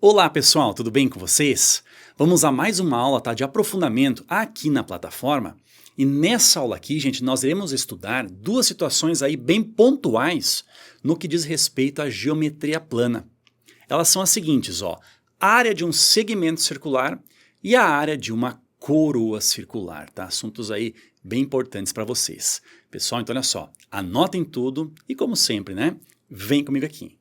Olá pessoal, tudo bem com vocês? Vamos a mais uma aula de aprofundamento aqui na plataforma. E nessa aula aqui, gente, nós iremos estudar duas situações aí bem pontuais no que diz respeito à geometria plana. Elas são as seguintes, ó, a área de um segmento circular e a área de uma coroa circular, tá? Assuntos aí bem importantes para vocês. Pessoal, então olha só, anotem tudo e como sempre, né? Vem comigo aqui.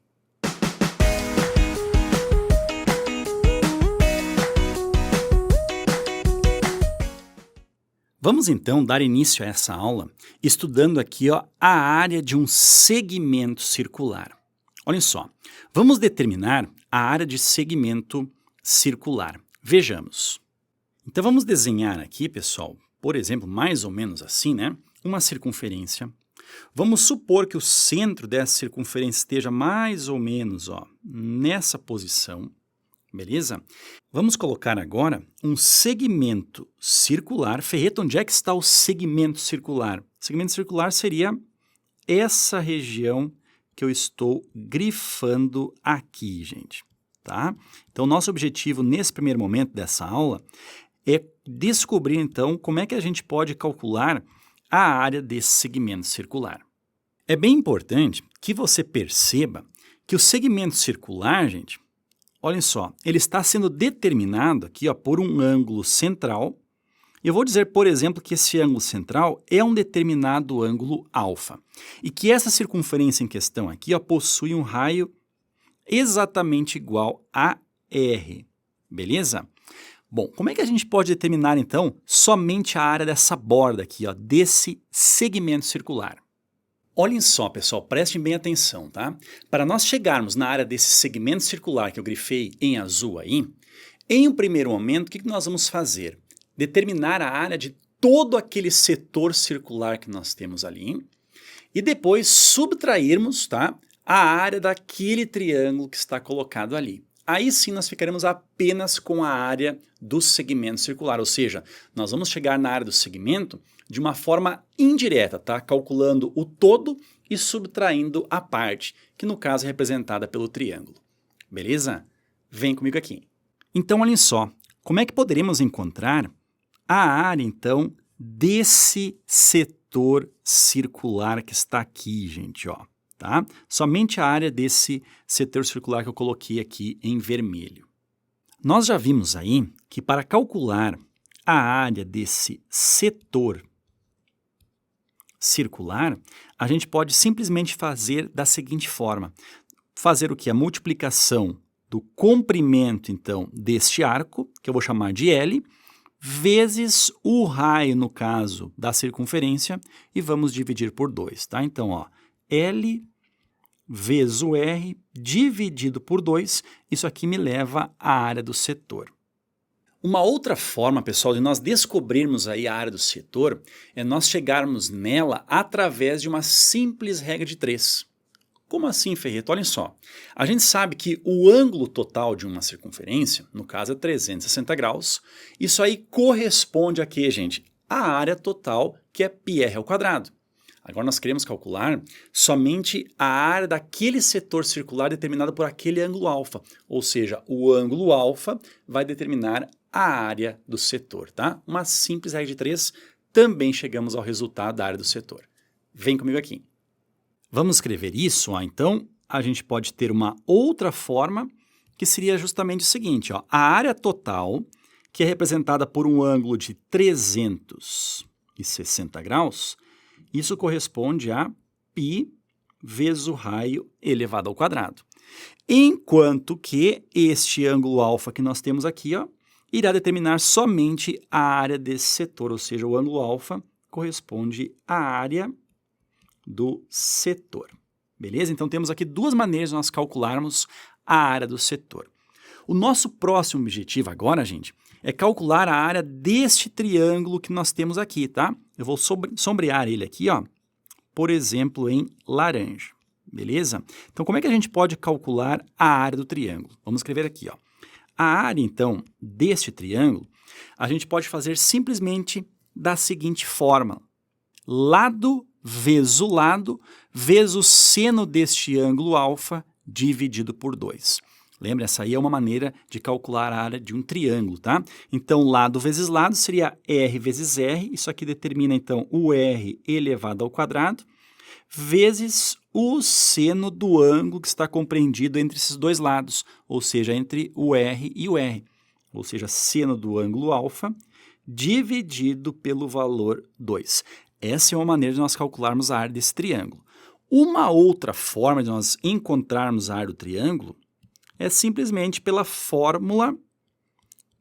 Vamos então dar início a essa aula estudando aqui ó, a área de um segmento circular. Olhem só, vamos determinar a área de segmento circular. Vejamos. Então vamos desenhar aqui, pessoal, por exemplo, mais ou menos assim, né? Uma circunferência. Vamos supor que o centro dessa circunferência esteja mais ou menos ó, nessa posição. Beleza? Vamos colocar agora um segmento circular. Ferreta, onde é que está o segmento circular? O segmento circular seria essa região que eu estou grifando aqui, gente. Tá? Então, nosso objetivo nesse primeiro momento dessa aula é descobrir, então, como é que a gente pode calcular a área desse segmento circular. É bem importante que você perceba que o segmento circular, gente, olhem só, ele está sendo determinado aqui ó, por um ângulo central. Eu vou dizer, por exemplo, que esse ângulo central é um determinado ângulo alfa. E que essa circunferência em questão aqui ó, possui um raio exatamente igual a R. Beleza? Bom, como é que a gente pode determinar, então, somente a área dessa borda aqui, ó, desse segmento circular? Olhem só, pessoal, prestem bem atenção, tá? Para nós chegarmos na área desse segmento circular que eu grifei em azul aí, em um primeiro momento, o que nós vamos fazer? Determinar a área de todo aquele setor circular que nós temos ali e depois subtrairmos, tá, a área daquele triângulo que está colocado ali. Aí sim nós ficaremos apenas com a área do segmento circular, ou seja, nós vamos chegar na área do segmento de uma forma indireta, tá? Calculando o todo e subtraindo a parte, que no caso é representada pelo triângulo. Beleza? Vem comigo aqui. Então, olhem só, como é que poderemos encontrar a área, então, desse setor circular que está aqui, gente, ó. Tá? Somente a área desse setor circular que eu coloquei aqui em vermelho. Nós já vimos aí que para calcular a área desse setor circular, a gente pode simplesmente fazer da seguinte forma. Fazer o que? A multiplicação do comprimento, então, deste arco, que eu vou chamar de L, vezes o raio, no caso, da circunferência, e vamos dividir por 2, tá? Então, ó, L vezes o R dividido por 2, isso aqui me leva à área do setor. Uma outra forma, pessoal, de nós descobrirmos aí a área do setor é nós chegarmos nela através de uma simples regra de 3. Como assim, Ferreta? Olhem só, a gente sabe que o ângulo total de uma circunferência, no caso é 360 graus, isso aí corresponde a quê, gente? A área total, que é πr ao quadrado. Agora nós queremos calcular somente a área daquele setor circular determinado por aquele ângulo alfa, ou seja, o ângulo alfa vai determinar a área do setor, tá? Uma simples regra de 3, também chegamos ao resultado da área do setor. Vem comigo aqui. Vamos escrever isso, ó, então a gente pode ter uma outra forma que seria justamente o seguinte, ó, a área total, que é representada por um ângulo de 360 graus, isso corresponde a π vezes o raio elevado ao quadrado. Enquanto que este ângulo alfa que nós temos aqui, ó, irá determinar somente a área desse setor, ou seja, o ângulo alfa corresponde à área do setor. Beleza? Então temos aqui duas maneiras de nós calcularmos a área do setor. O nosso próximo objetivo agora, gente, é calcular a área deste triângulo que nós temos aqui, tá? Eu vou sombrear ele aqui, ó, por exemplo, em laranja, beleza? Então, como é que a gente pode calcular a área do triângulo? Vamos escrever aqui, ó. A área, então, deste triângulo, a gente pode fazer simplesmente da seguinte forma. Lado vezes o seno deste ângulo alfa dividido por 2. Lembra, essa aí é uma maneira de calcular a área de um triângulo, tá? Então, lado vezes lado seria R vezes R, isso aqui determina, então, o R elevado ao quadrado, vezes o seno do ângulo que está compreendido entre esses dois lados, ou seja, entre o R e o R, ou seja, seno do ângulo alfa, dividido pelo valor 2. Essa é uma maneira de nós calcularmos a área desse triângulo. Uma outra forma de nós encontrarmos a área do triângulo é simplesmente pela fórmula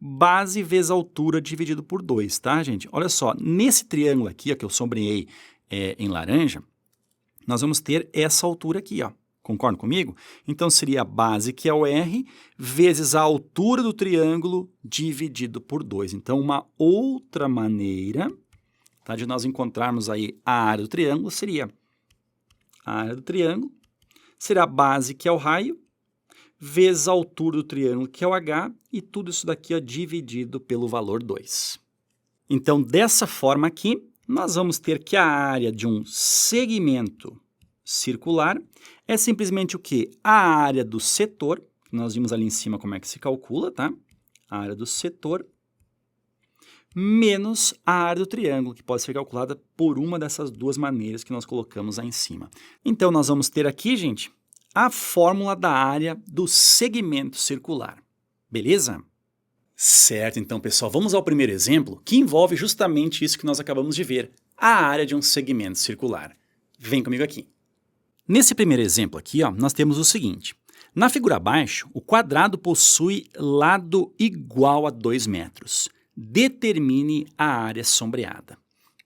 base vezes altura dividido por 2, tá, gente? Olha só, nesse triângulo aqui, ó, que eu sombreei em laranja, nós vamos ter essa altura aqui, ó. Concorda comigo? Então, seria a base, que é o R, vezes a altura do triângulo dividido por 2. Então, uma outra maneira, tá, de nós encontrarmos aí a área do triângulo seria a área do triângulo, será a base, que é o raio, vezes a altura do triângulo, que é o H, e tudo isso daqui ó, dividido pelo valor 2. Então, dessa forma aqui, nós vamos ter que a área de um segmento circular é simplesmente o quê? A área do setor, nós vimos ali em cima como é que se calcula, tá? A área do setor, menos a área do triângulo, que pode ser calculada por uma dessas duas maneiras que nós colocamos aí em cima. Então, nós vamos ter aqui, gente, a fórmula da área do segmento circular. Beleza? Certo, então, pessoal, vamos ao primeiro exemplo, que envolve justamente isso que nós acabamos de ver, a área de um segmento circular. Vem comigo aqui. Nesse primeiro exemplo aqui, ó, nós temos o seguinte. Na figura abaixo, o quadrado possui lado igual a 2 metros. Determine a área sombreada.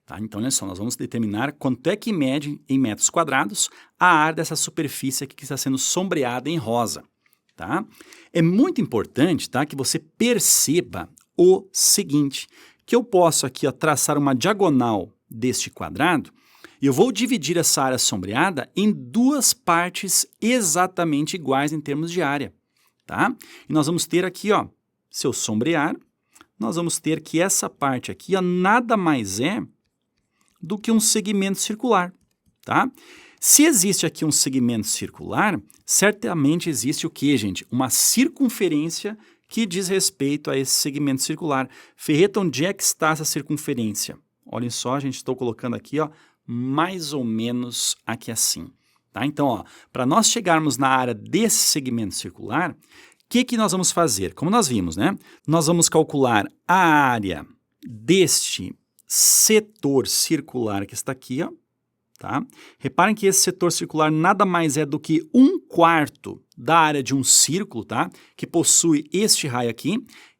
Tá? Então, olha só, nós vamos determinar quanto é que mede em metros quadrados a área dessa superfície aqui que está sendo sombreada em rosa. Tá? É muito importante, tá, que você perceba o seguinte, que eu posso aqui ó, traçar uma diagonal deste quadrado e eu vou dividir essa área sombreada em duas partes exatamente iguais em termos de área. Tá? E nós vamos ter aqui, ó, se eu sombrear, nós vamos ter que essa parte aqui ó, nada mais é do que um segmento circular. Tá? Se existe aqui um segmento circular, certamente existe o quê, gente? Uma circunferência que diz respeito a esse segmento circular. Ferreta, onde é que está essa circunferência? Olhem só, a gente estou colocando aqui, ó, mais ou menos aqui assim. Tá? Então, para nós chegarmos na área desse segmento circular, o que nós vamos fazer? Como nós vimos, né? Nós vamos calcular a área deste setor circular que está aqui, ó. Tá? Reparem que esse setor circular nada mais é do que 1/4 da área de um círculo, tá? Que possui este raio aqui.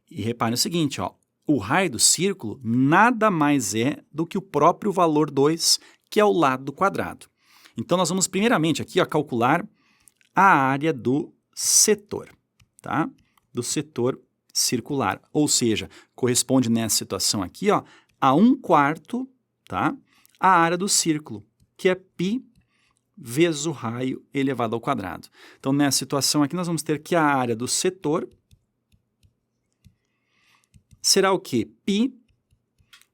E reparem o seguinte, ó, o raio do círculo nada mais é do que o próprio valor 2, que é o lado do quadrado. Então, nós vamos primeiramente aqui ó, calcular a área do setor, tá? Do setor circular. Ou seja, corresponde nessa situação aqui ó, a 1/4, tá? A área do círculo, que é π vezes o raio elevado ao quadrado. Então, nessa situação aqui, nós vamos ter que a área do setor será o quê? π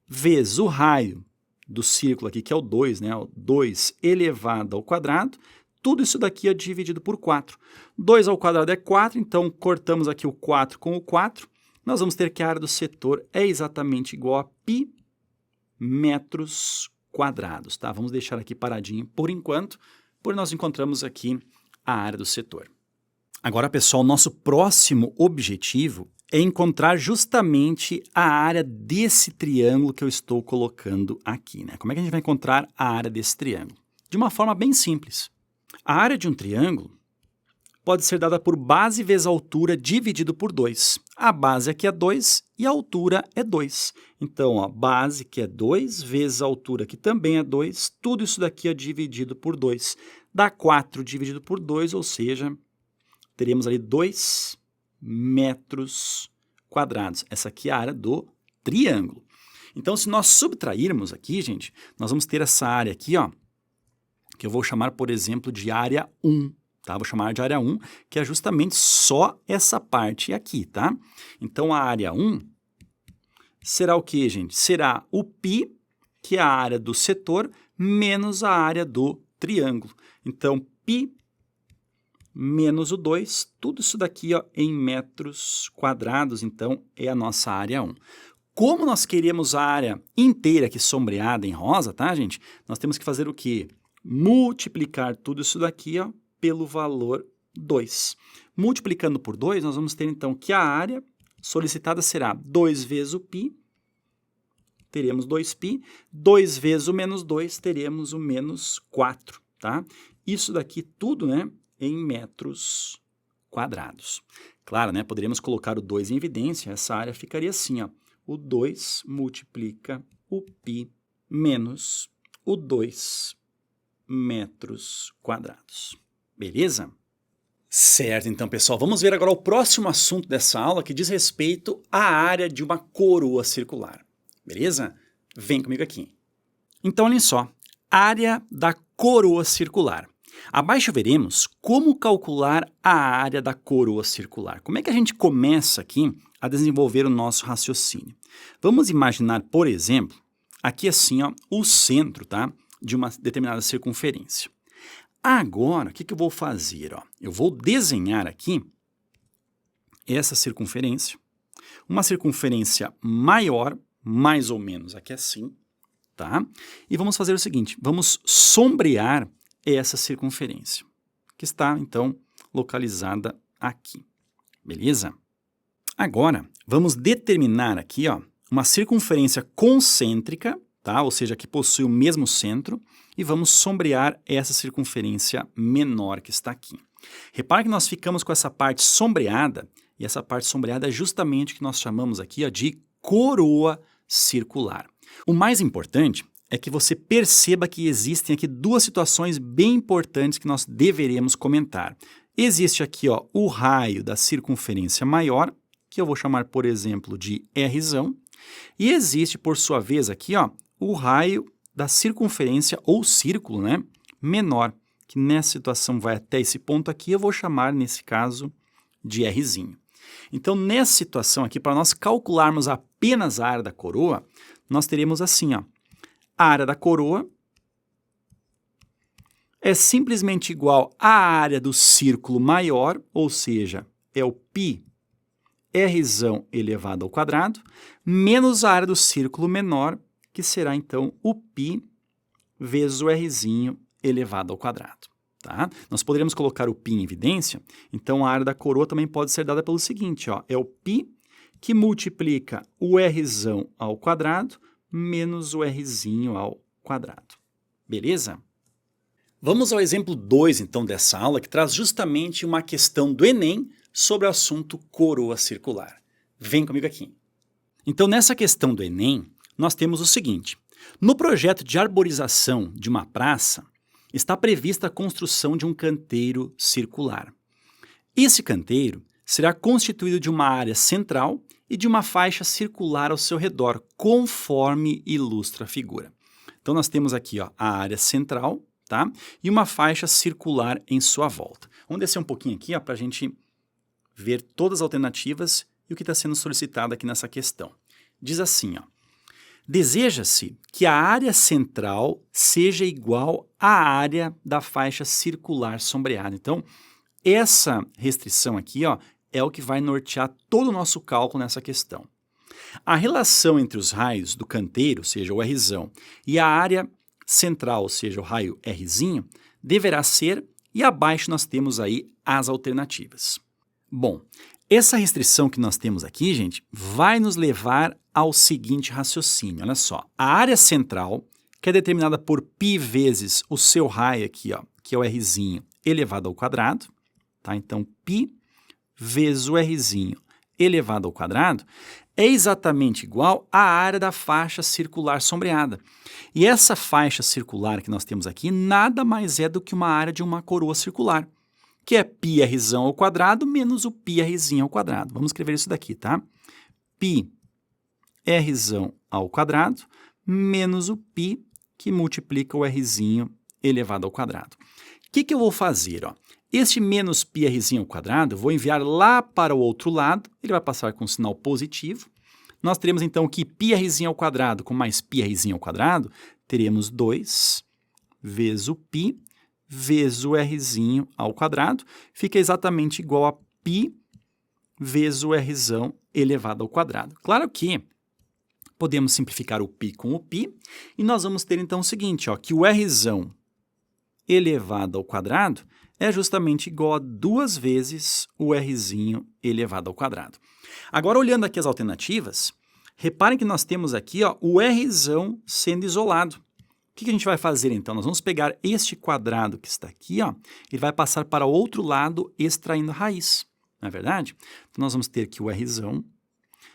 vezes o raio do círculo aqui, que é o 2, né? O 2 elevado ao quadrado. Tudo isso daqui é dividido por 4. 2 ao quadrado é 4, então cortamos aqui o 4 com o 4. Nós vamos ter que a área do setor é exatamente igual a π metros quadrados, tá? Vamos deixar aqui paradinho por enquanto, porque nós encontramos aqui a área do setor. Agora, pessoal, nosso próximo objetivo é encontrar justamente a área desse triângulo que eu estou colocando aqui, né? Como é que a gente vai encontrar a área desse triângulo? De uma forma bem simples. A área de um triângulo pode ser dada por base vezes altura dividido por 2. A base aqui é 2 e a altura é 2. Então, a base que é 2 vezes a altura que também é 2, tudo isso daqui é dividido por 2. Dá 4 dividido por 2, ou seja, teremos ali 2 metros quadrados. Essa aqui é a área do triângulo. Então, se nós subtrairmos aqui, gente, nós vamos ter essa área aqui, ó, que eu vou chamar, por exemplo, de área 1. Tá? Vou chamar de área 1, que é justamente só essa parte aqui, tá? Então, a área 1 será o que, gente? Será o π, que é a área do setor, menos a área do triângulo. Então, π menos o 2, tudo isso daqui ó, em metros quadrados, então é a nossa área 1. Como nós queremos a área inteira aqui sombreada em rosa, tá, gente? Nós temos que fazer o quê? Multiplicar tudo isso daqui ó, pelo valor 2. Multiplicando por 2, nós vamos ter então que a área solicitada será 2 vezes o π, teremos 2π, 2 vezes o menos 2, teremos o menos 4, tá? Isso daqui tudo, né, em metros quadrados. Claro, né, poderíamos colocar o 2 em evidência, essa área ficaria assim, ó, o 2 multiplica o π menos o 2 metros quadrados. Beleza? Certo, então, pessoal, vamos ver agora o próximo assunto dessa aula que diz respeito à área de uma coroa circular. Beleza? Vem comigo aqui. Então, olhem só, área da coroa circular. Abaixo veremos como calcular a área da coroa circular. Como é que a gente começa aqui a desenvolver o nosso raciocínio? Vamos imaginar, por exemplo, aqui assim, ó, o centro, tá, de uma determinada circunferência. Agora, o que eu vou fazer? Ó? Eu vou desenhar aqui essa circunferência, uma circunferência maior, mais ou menos aqui assim, tá? E vamos fazer o seguinte, vamos sombrear essa circunferência, que está, então, localizada aqui, beleza? Agora, vamos determinar aqui, ó, uma circunferência concêntrica, tá? Ou seja, que possui o mesmo centro, e vamos sombrear essa circunferência menor que está aqui. Repare que nós ficamos com essa parte sombreada, e essa parte sombreada é justamente o que nós chamamos aqui ó, de coroa circular. O mais importante é que você perceba que existem aqui duas situações bem importantes que nós deveremos comentar. Existe aqui ó, o raio da circunferência maior, que eu vou chamar, por exemplo, de Rzão, e existe, por sua vez, aqui ó, o raio da circunferência ou círculo, né, menor, que nessa situação vai até esse ponto aqui, eu vou chamar, nesse caso, de Rzinho. Então, nessa situação aqui, para nós calcularmos apenas a área da coroa, nós teremos assim, ó, a área da coroa é simplesmente igual à área do círculo maior, ou seja, é o π Rzão elevado ao quadrado, menos a área do círculo menor, que será, então, o π vezes o Rzinho elevado ao quadrado. Tá? Nós poderíamos colocar o π em evidência, então a área da coroa também pode ser dada pelo seguinte, ó, é o π que multiplica o Rzão ao quadrado menos o Rzinho ao quadrado. Beleza? Vamos ao exemplo 2, então, dessa aula, que traz justamente uma questão do Enem sobre o assunto coroa circular. Vem comigo aqui. Então, nessa questão do Enem, nós temos o seguinte, no projeto de arborização de uma praça, está prevista a construção de um canteiro circular. Esse canteiro será constituído de uma área central e de uma faixa circular ao seu redor, conforme ilustra a figura. Então, nós temos aqui ó, a área central, tá? E uma faixa circular em sua volta. Vamos descer um pouquinho aqui para a gente ver todas as alternativas e o que está sendo solicitado aqui nessa questão. Diz assim, ó, deseja-se que a área central seja igual à área da faixa circular sombreada. Então, essa restrição aqui ó, é o que vai nortear todo o nosso cálculo nessa questão. A relação entre os raios do canteiro, ou seja, o Rzão, e a área central, ou seja, o raio Rzinho, deverá ser, e abaixo nós temos aí as alternativas. Bom, essa restrição que nós temos aqui, gente, vai nos levar ao seguinte raciocínio, olha só. A área central, que é determinada por π vezes o seu raio aqui, ó, que é o Rzinho elevado ao quadrado, tá? Então, π vezes o Rzinho elevado ao quadrado é exatamente igual à área da faixa circular sombreada. E essa faixa circular que nós temos aqui nada mais é do que uma área de uma coroa circular, que é π Rzão ao quadrado menos o π Rzinho ao quadrado. Vamos escrever isso daqui, tá? π Rzão ao quadrado menos o π que multiplica o Rzinho elevado ao quadrado. O que eu vou fazer? Ó? Este menos π Rzinho ao quadrado eu vou enviar lá para o outro lado, ele vai passar com um sinal positivo. Nós teremos então que π Rzinho ao quadrado com mais π Rzinho ao quadrado, teremos 2 vezes o π vezes o rzinho ao quadrado, fica exatamente igual a π vezes o rzão elevado ao quadrado. Claro que podemos simplificar o π com o π, e nós vamos ter então o seguinte, ó, que o rzão elevado ao quadrado é justamente igual a 2 vezes o rzinho elevado ao quadrado. Agora, olhando aqui as alternativas, reparem que nós temos aqui ó, o rzão sendo isolado. O que a gente vai fazer então? Nós vamos pegar este quadrado que está aqui, ó, e vai passar para o outro lado extraindo a raiz, não é verdade? Então, nós vamos ter que o rzão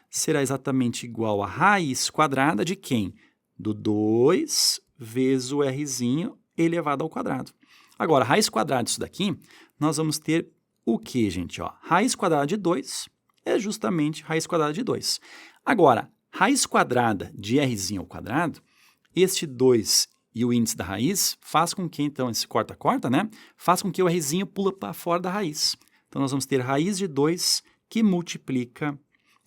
será exatamente igual a raiz quadrada de quem? Do 2 vezes o rzinho elevado ao quadrado. Agora, raiz quadrada disso daqui, nós vamos ter o que, gente? Ó, raiz quadrada de 2 é justamente raiz quadrada de 2. Agora, raiz quadrada de rzinho ao quadrado, este 2 e o índice da raiz faz com que, então, esse corta-corta, né? Faz com que o rzinho pula para fora da raiz. Então, nós vamos ter raiz de 2 que multiplica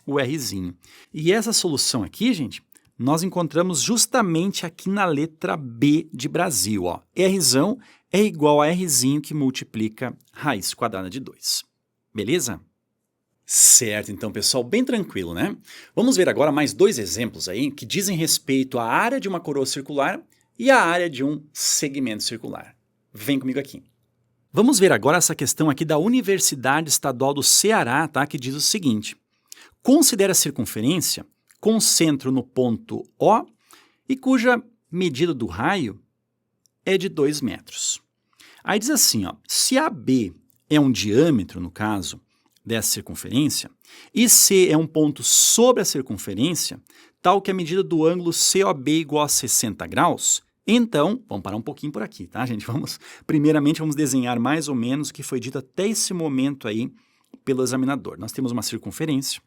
o rzinho. E essa solução aqui, gente, nós encontramos justamente aqui na letra B de Brasil. Ó. Rzão é igual a rzinho que multiplica raiz quadrada de 2. Beleza? Certo, então, pessoal, bem tranquilo, né? Vamos ver agora mais 2 exemplos aí que dizem respeito à área de uma coroa circular e à área de um segmento circular. Vem comigo aqui. Vamos ver agora essa questão aqui da Universidade Estadual do Ceará, tá? Que diz o seguinte: considere a circunferência com centro no ponto O e cuja medida do raio é de 2 metros. Aí diz assim, ó, se AB é um diâmetro, no caso, dessa circunferência, e C é um ponto sobre a circunferência, tal que a medida do ângulo COB é igual a 60 graus, então, vamos parar um pouquinho por aqui, tá, gente? Primeiramente, vamos desenhar mais ou menos o que foi dito até esse momento aí pelo examinador. Nós temos uma circunferência.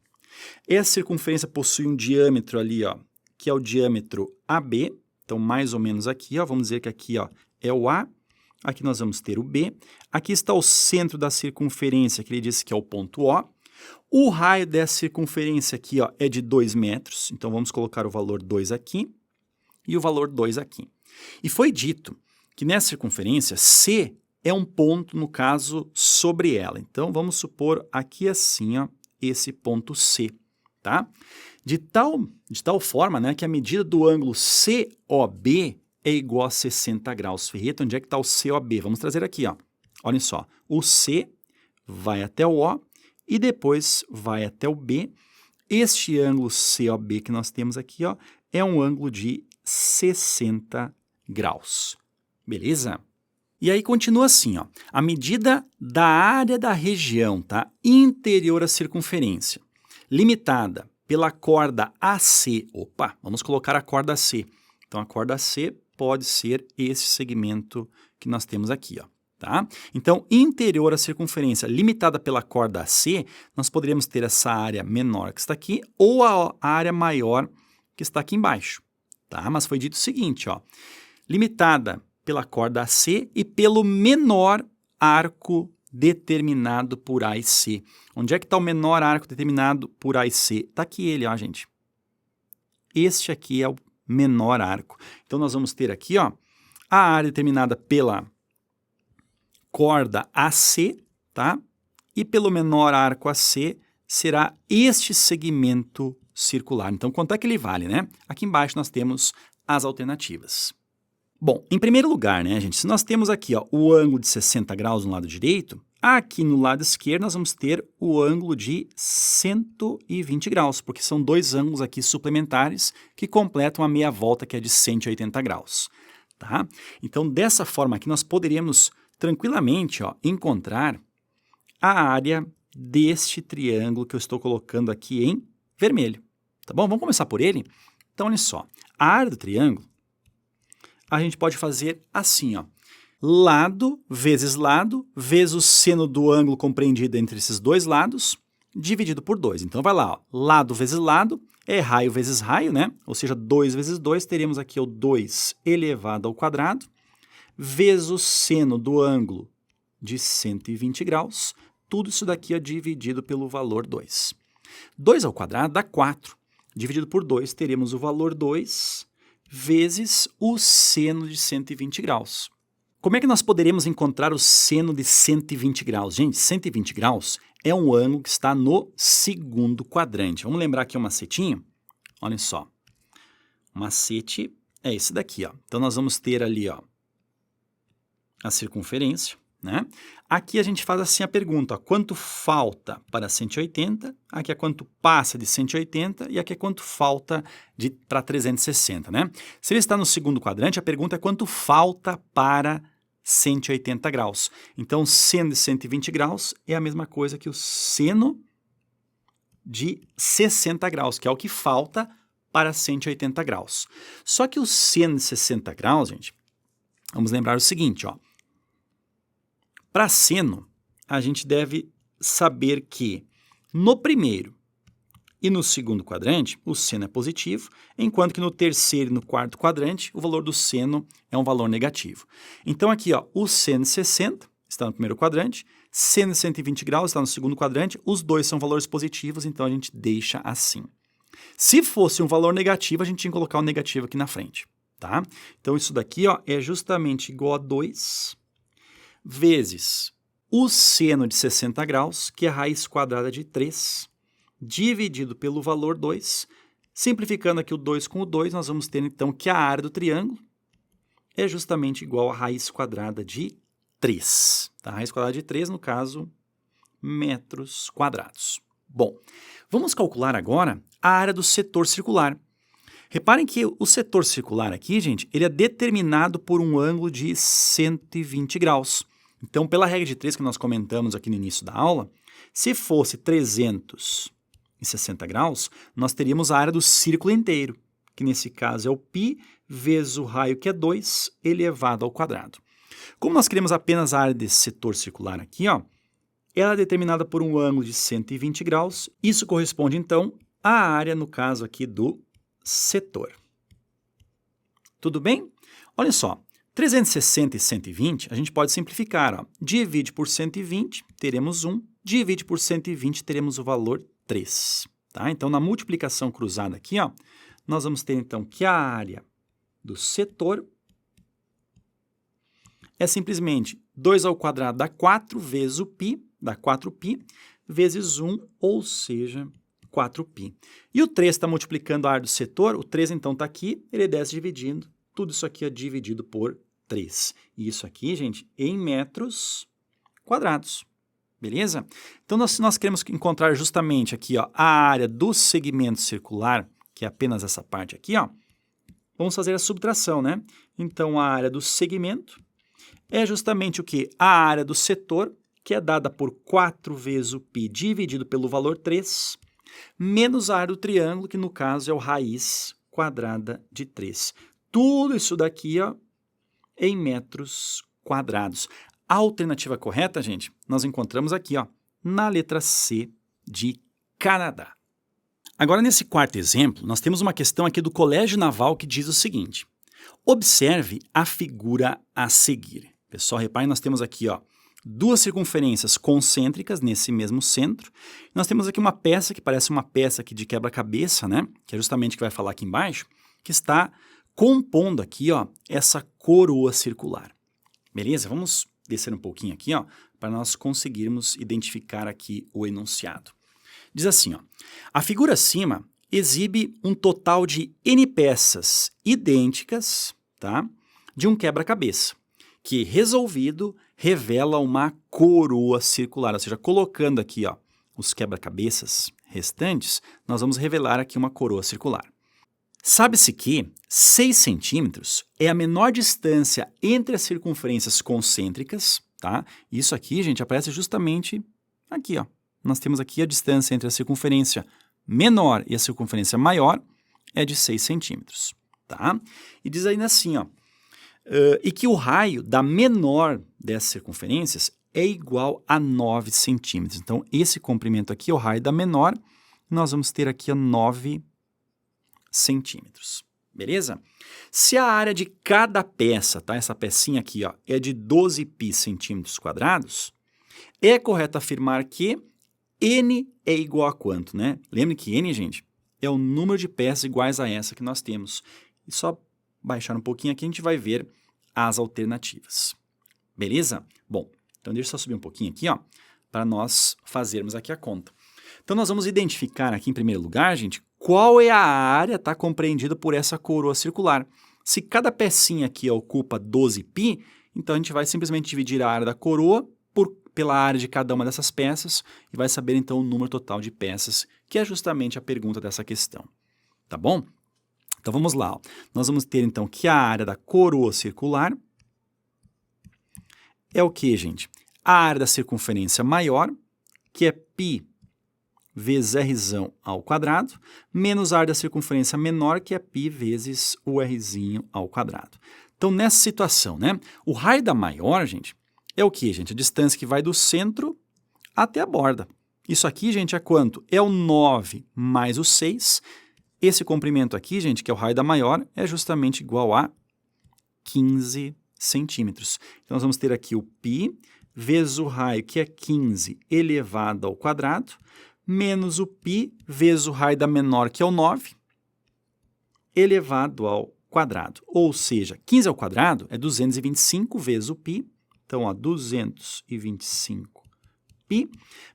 Essa circunferência possui um diâmetro ali, ó, que é o diâmetro AB. Então, mais ou menos aqui, ó, vamos dizer que aqui ó, é o A. Aqui nós vamos ter o B. Aqui está o centro da circunferência, que ele disse que é o ponto O. O raio dessa circunferência aqui ó, é de 2 metros. Então, vamos colocar o valor 2 aqui e o valor 2 aqui. E foi dito que nessa circunferência, C é um ponto, no caso, sobre ela. Então, vamos supor aqui assim, ó, esse ponto C, tá? De tal forma, né, que a medida do ângulo COB é igual a 60 graus. Ferreta, onde é que está o COB? Vamos trazer aqui, ó. Olhem só, o C vai até o O e depois vai até o B. Este ângulo COB que nós temos aqui, ó, é um ângulo de 60 graus. Beleza? E aí continua assim, ó, a medida da área da região, tá, interior à circunferência, limitada pela corda AC. Opa, vamos colocar a corda AC. Então, a corda AC pode ser esse segmento que nós temos aqui, ó, tá? Então, interior à circunferência limitada pela corda AC, nós poderíamos ter essa área menor que está aqui ou a área maior que está aqui embaixo, tá? Mas foi dito o seguinte, ó, limitada pela corda AC e pelo menor arco determinado por A e C. Onde é que está o menor arco determinado por A e C? Está aqui ele, ó, gente. Este aqui é o menor arco. Então, nós vamos ter aqui, ó, a área determinada pela corda AC, tá? E pelo menor arco AC será este segmento circular. Então, quanto é que ele vale, né? Aqui embaixo nós temos as alternativas. Bom, em primeiro lugar, né, gente, se nós temos aqui ó, o ângulo de 60 graus no lado direito, aqui no lado esquerdo nós vamos ter o ângulo de 120 graus, porque são 2 ângulos aqui suplementares que completam a meia volta, que é de 180 graus. Tá? Então, dessa forma aqui, nós poderíamos tranquilamente ó, encontrar a área deste triângulo que eu estou colocando aqui em vermelho. Tá bom? Vamos começar por ele? Então, olha só, a área do triângulo, a gente pode fazer assim, ó, lado vezes o seno do ângulo compreendido entre esses 2 lados, dividido por 2. Então, vai lá, ó, lado vezes lado é raio vezes raio, né? Ou seja, 2 vezes 2, teremos aqui o 2 elevado ao quadrado, vezes o seno do ângulo de 120 graus, tudo isso daqui é dividido pelo valor 2. 2 ao quadrado dá 4, dividido por 2, teremos o valor 2 vezes o seno de 120 graus. Como é que nós poderemos encontrar o seno de 120 graus? Gente, 120 graus é um ângulo que está no segundo quadrante. Vamos lembrar aqui um macetinho? Olha só. O macete é esse daqui, ó. Então, nós vamos ter ali, ó, a circunferência, né? Aqui a gente faz assim a pergunta, ó, quanto falta para 180, aqui é quanto passa de 180 e aqui é quanto falta para 360, né? Se ele está no segundo quadrante, a pergunta é quanto falta para 180 graus. Então, o seno de 120 graus é a mesma coisa que o seno de 60 graus, que é o que falta para 180 graus. Só que o seno de 60 graus, gente, vamos lembrar o seguinte, ó. Para seno, a gente deve saber que no primeiro e no segundo quadrante, o seno é positivo, enquanto que no terceiro e no quarto quadrante, o valor do seno é um valor negativo. Então, aqui, ó, o seno de 60 está no primeiro quadrante, seno de 120 graus está no segundo quadrante, os dois são valores positivos, então a gente deixa assim. Se fosse um valor negativo, a gente tinha que colocar o negativo aqui na frente, tá? Então, isso daqui, ó, é justamente igual a 2 vezes o seno de 60 graus, que é a raiz quadrada de 3, dividido pelo valor 2. Simplificando aqui o 2 com o 2, nós vamos ter, então, que a área do triângulo é justamente igual a raiz quadrada de 3. Tá? A raiz quadrada de 3, no caso, metros quadrados. Bom, vamos calcular agora a área do setor circular. Reparem que o setor circular aqui, gente, ele é determinado por um ângulo de 120 graus. Então, pela regra de 3 que nós comentamos aqui no início da aula, se fosse 360 graus, nós teríamos a área do círculo inteiro, que nesse caso é o π vezes o raio, que é 2, elevado ao quadrado. Como nós queremos apenas a área desse setor circular aqui, ó, ela é determinada por um ângulo de 120 graus. Isso corresponde, então, à área, no caso aqui, do setor. Tudo bem? Olha só, 360 e 120, a gente pode simplificar. Ó. Divide por 120, teremos 1. Divide por 120, teremos o valor 3. Tá? Então, na multiplicação cruzada aqui, ó, nós vamos ter, então, que a área do setor é simplesmente 2 ao quadrado dá 4 vezes o π, dá 4π, vezes 1, ou seja, 4π. E o 3 está multiplicando a área do setor, o 3 então está aqui, ele desce dividindo, tudo isso aqui é dividido por 3. E isso aqui, gente, em metros quadrados, beleza? Então, se nós queremos encontrar justamente aqui, ó, a área do segmento circular, que é apenas essa parte aqui, ó, vamos fazer a subtração, né? Então, a área do segmento é justamente o quê? A área do setor, que é dada por 4 vezes o π dividido pelo valor 3, menos a área do triângulo, que no caso é o raiz quadrada de 3. Tudo isso daqui, ó, em metros quadrados. A alternativa correta, gente, nós encontramos aqui, ó, na letra C de Canadá. Agora, nesse quarto exemplo, nós temos uma questão aqui do Colégio Naval que diz o seguinte: observe a figura a seguir. Pessoal, reparem, nós temos aqui, ó, duas circunferências concêntricas nesse mesmo centro. Nós temos aqui uma peça que parece uma peça aqui de quebra-cabeça, né? Que é justamente o que vai falar aqui embaixo, que está compondo aqui, ó, essa coroa circular. Beleza? Vamos descer um pouquinho aqui, ó, para nós conseguirmos identificar aqui o enunciado. Diz assim, ó, a figura acima exibe um total de N peças idênticas, tá, de um quebra-cabeça, que, resolvido, revela uma coroa circular, ou seja, colocando aqui, ó, os quebra-cabeças restantes, nós vamos revelar aqui uma coroa circular. Sabe-se que 6 centímetros é a menor distância entre as circunferências concêntricas, tá? Isso aqui, gente, aparece justamente aqui, ó. Nós temos aqui a distância entre a circunferência menor e a circunferência maior é de 6 centímetros, tá? E diz ainda assim, ó, e que o raio da menor dessas circunferências é igual a 9 centímetros. Então, esse comprimento aqui é o raio da menor, nós vamos ter aqui a 9 centímetros, beleza? Se a área de cada peça, tá, essa pecinha aqui, ó, é de 12 π centímetros quadrados, é correto afirmar que N é igual a quanto, né? Lembre que N, gente, é o número de peças iguais a essa que nós temos. E só baixar um pouquinho aqui, a gente vai ver as alternativas. Beleza? Bom, então deixa eu só subir um pouquinho aqui, ó, para nós fazermos aqui a conta. Então nós vamos identificar aqui em primeiro lugar, gente, qual é a área tá, compreendida por essa coroa circular. Se cada pecinha aqui ocupa 12π, então a gente vai simplesmente dividir a área da coroa pela área de cada uma dessas peças e vai saber então o número total de peças, que é justamente a pergunta dessa questão. Tá bom? Então vamos lá. Ó. Nós vamos ter então que a área da coroa circular é o que, gente? A área da circunferência maior, que é π vezes r ao quadrado, menos a área da circunferência menor, que é π vezes o r ao quadrado. Então, nessa situação, né, o raio da maior, gente, é o que, gente? A distância que vai do centro até a borda. Isso aqui, gente, é quanto? É o 9 mais o 6. Esse comprimento aqui, gente, que é o raio da maior, é justamente igual a 15 centímetros. Então, nós vamos ter aqui o π vezes o raio, que é 15 elevado ao quadrado, menos o π vezes o raio da menor, que é o 9, elevado ao quadrado. Ou seja, 15 ao quadrado é 225 vezes o π, então, ó, 225π,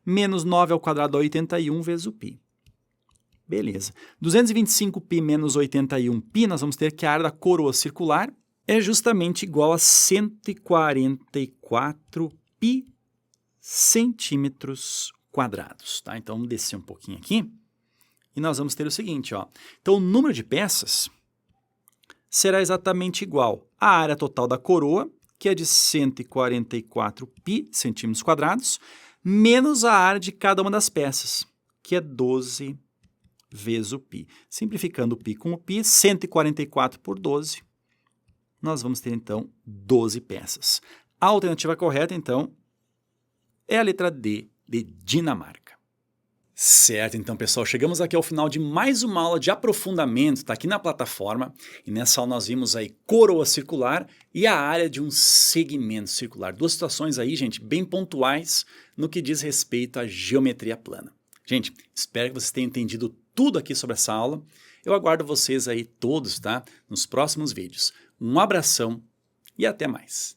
menos 9 ao quadrado é 81 vezes o π. Beleza. 225π menos 81π, nós vamos ter que a área da coroa circular é justamente igual a 144π centímetros quadrados, tá? Então, vamos descer um pouquinho aqui e nós vamos ter o seguinte, ó. Então, o número de peças será exatamente igual à área total da coroa, que é de 144π centímetros quadrados, menos a área de cada uma das peças, que é 12 vezes o π. Simplificando o π com o π, 144 por 12, nós vamos ter, então, 12 peças. A alternativa correta, então, é a letra D, de Dinamarca. Certo, então, pessoal, chegamos aqui ao final de mais uma aula de aprofundamento, tá aqui na plataforma, e nessa aula nós vimos aí coroa circular e a área de um segmento circular. Duas situações aí, gente, bem pontuais no que diz respeito à geometria plana. Gente, espero que vocês tenham entendido tudo aqui sobre essa aula. Eu aguardo vocês aí todos, tá, nos próximos vídeos. Um abração e até mais.